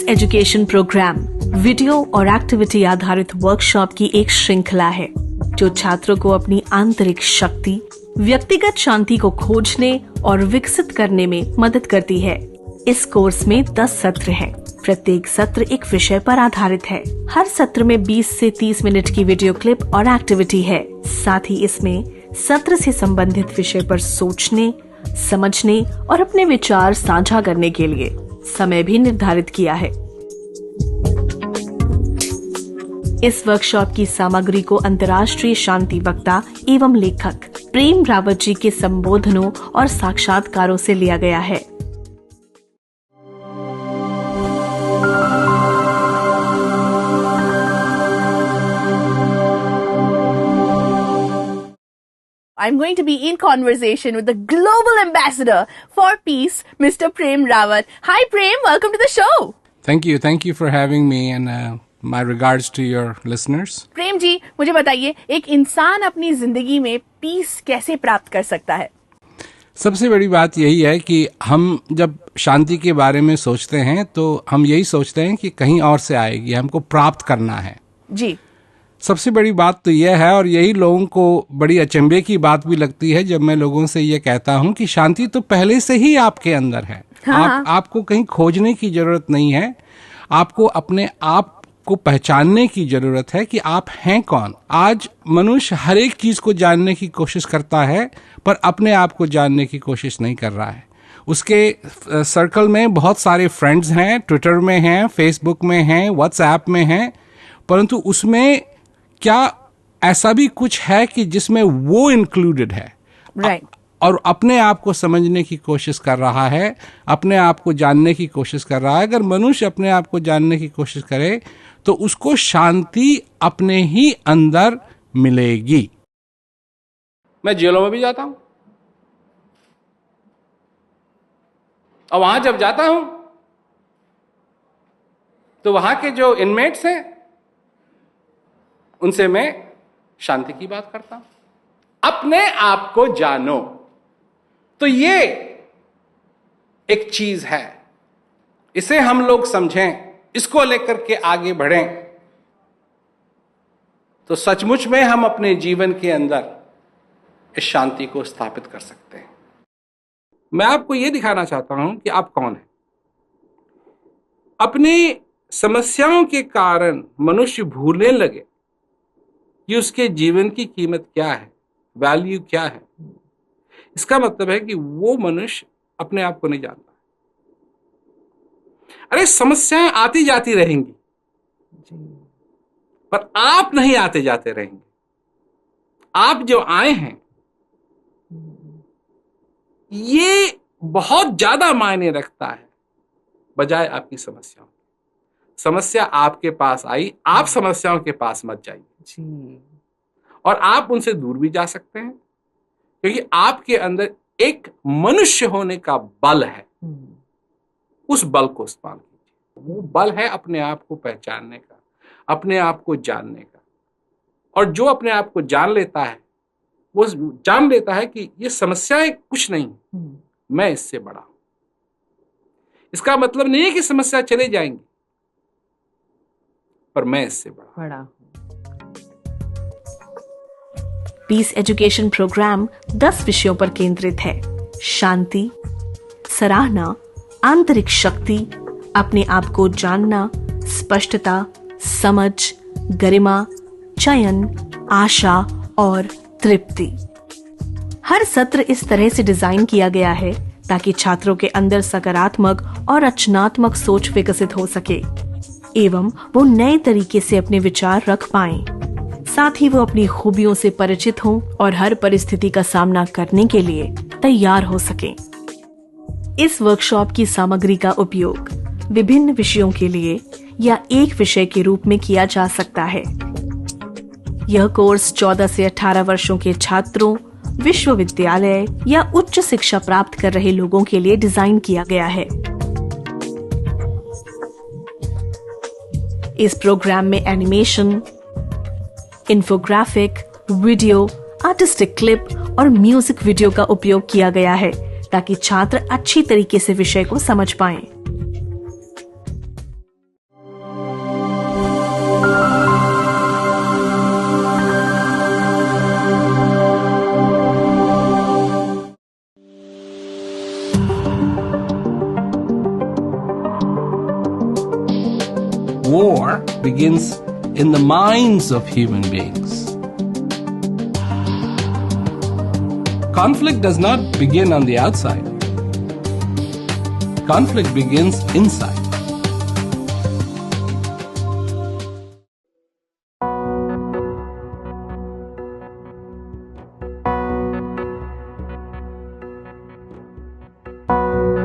Piece education programme video और activity आधारित workshop की एक श्रृंखला है जो छात्रों को अपनी आंतरिक शक्ति, व्यक्तिगत शांति को खोजने और विकसित करने में मदद करती है। इस कोर्स में 10 सत्र हैं। प्रत्येक सत्र एक विषय पर आधारित है। हर सत्र में 20 से 30 मिनट की वीडियो क्लिप और एक्टिविटी है। साथ ही इसमें सत्र से संबंधित विषय पर सोचने, समझने और अपने विचार साझा करने के लिए समय भी निर्धारित किया है। इस वर्कशॉप की सामग्री को अंतर्राष्ट्रीय शांति वक्ता एवं लेखक प्रेम रावत जी के संबोधनों और साक्षात्कारों से लिया गया है। I'm going to be in conversation with the global ambassador for peace, Mr. Prem Rawat. Hi Prem, welcome to the show. Thank you for having me and my regards to your listeners. Prem ji, मुझे बताइए एक इंसान अपनी जिंदगी में piece कैसे प्राप्त कर सकता है? सबसे बड़ी बात यही है कि हम जब शांति के बारे में सोचते हैं तो हम यही सोचते हैं कि कहीं और से आएगी, हमको प्राप्त करना है। जी। सबसे बड़ी बात तो यह है, और यही लोगों को बड़ी अचंभे की बात भी लगती है जब मैं लोगों से ये कहता हूँ कि शांति तो पहले से ही आपके अंदर है। आपको कहीं खोजने की जरूरत नहीं है। आपको अपने आप को पहचानने की जरूरत है कि आप हैं कौन। आज मनुष्य हर एक चीज को जानने की कोशिश करता है पर अपने आप को जानने की कोशिश नहीं कर रहा है। उसके सर्कल में बहुत सारे फ्रेंड्स हैं, ट्विटर में हैं, फेसबुक में हैं, व्हाट्सएप में हैं, परंतु उसमें क्या ऐसा भी कुछ है कि जिसमें वो इंक्लूडेड है? राइट। और अपने आप को समझने की कोशिश कर रहा है, अपने आप को जानने की कोशिश कर रहा है। अगर मनुष्य अपने आप को जानने की कोशिश करे तो उसको शांति अपने ही अंदर मिलेगी। मैं जेलों में भी जाता हूं और वहां जब जाता हूं तो वहां के जो इनमेट्स हैं उनसे मैं शांति की बात करता हूं। अपने आप को जानो, तो ये एक चीज है, इसे हम लोग समझें, इसको लेकर के आगे बढ़ें तो सचमुच में हम अपने जीवन के अंदर इस शांति को स्थापित कर सकते हैं। मैं आपको यह दिखाना चाहता हूं कि आप कौन हैं। अपनी समस्याओं के कारण मनुष्य भूलने लगे कि उसके जीवन की कीमत क्या है, वैल्यू क्या है। इसका मतलब है कि वो मनुष्य अपने आप को नहीं जानता। अरे समस्याएं आती जाती रहेंगी पर आप नहीं आते जाते रहेंगे। आप जो आए हैं ये बहुत ज्यादा मायने रखता है बजाय आपकी समस्याओं। समस्या आपके पास आई, आप समस्याओं के पास मत जाइए जी। और आप उनसे दूर भी जा सकते हैं क्योंकि आपके अंदर एक मनुष्य होने का बल है। उस बल को इस्तेमाल कीजिए। वो बल है अपने आप को पहचानने का, अपने आप को जानने का। और जो अपने आप को जान लेता है वो जान लेता है कि ये समस्याएं कुछ नहीं, मैं इससे बड़ा हूं। इसका मतलब नहीं है कि समस्या चले जाएंगी पर मैं इससे बड़ा हूं। पीस एजुकेशन प्रोग्राम 10 विषयों पर केंद्रित है। शांति, सराहना, आंतरिक शक्ति, अपने आप को जानना, स्पष्टता, समझ, गरिमा, चयन, आशा और तृप्ति। हर सत्र इस तरह से डिजाइन किया गया है ताकि छात्रों के अंदर सकारात्मक और रचनात्मक सोच विकसित हो सके एवं वो नए तरीके से अपने विचार रख पाएं। साथ ही वो अपनी खूबियों से परिचित हों और हर परिस्थिति का सामना करने के लिए तैयार हो सकें। इस वर्कशॉप की सामग्री का उपयोग विभिन्न विषयों के लिए या एक विषय के रूप में किया जा सकता है। यह कोर्स 14 से 18 वर्षों के छात्रों, विश्वविद्यालय या उच्च शिक्षा प्राप्त कर रहे लोगों के लिए डिजाइन किया गया है। इस प्रोग्राम में animation, infographic, video, artistic clip और म्यूजिक वीडियो का उपयोग किया गया है ताकि छात्र अच्छी तरीके से विषय को समझ पाएं। war begins in the minds of human beings. Conflict does not begin on the outside. Conflict begins inside.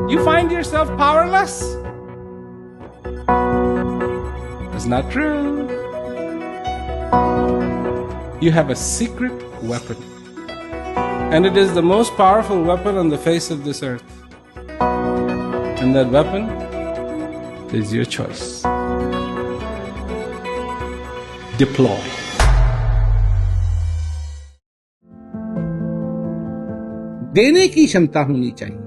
You find yourself powerless? That's not true. You have a secret weapon. And it is the most powerful weapon on the face of this earth. And that weapon is your choice. Deploy. देने की क्षमता होनी चाहिए।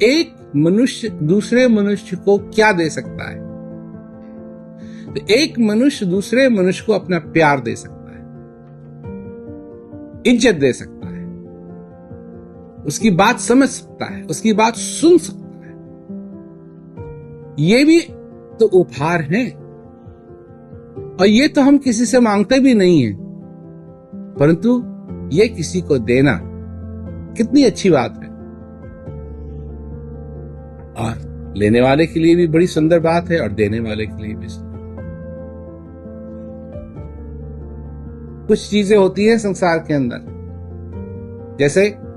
एक मनुष्य दूसरे मनुष्य को क्या दे सकता है? तो एक मनुष्य दूसरे मनुष्य को अपना प्यार दे सकता है, इज्जत दे सकता है, उसकी बात समझ सकता है, उसकी बात सुन सकता है। ये भी तो उपहार है, और ये तो हम किसी से मांगते भी नहीं हैं, परंतु ये किसी को देना कितनी अच्छी बात है। और लेने वाले के लिए भी बड़ी सुंदर बात है, और देने वाले के लिए भी सुंदर। कुछ चीजें होती हैं संसार के अंदर, जैसे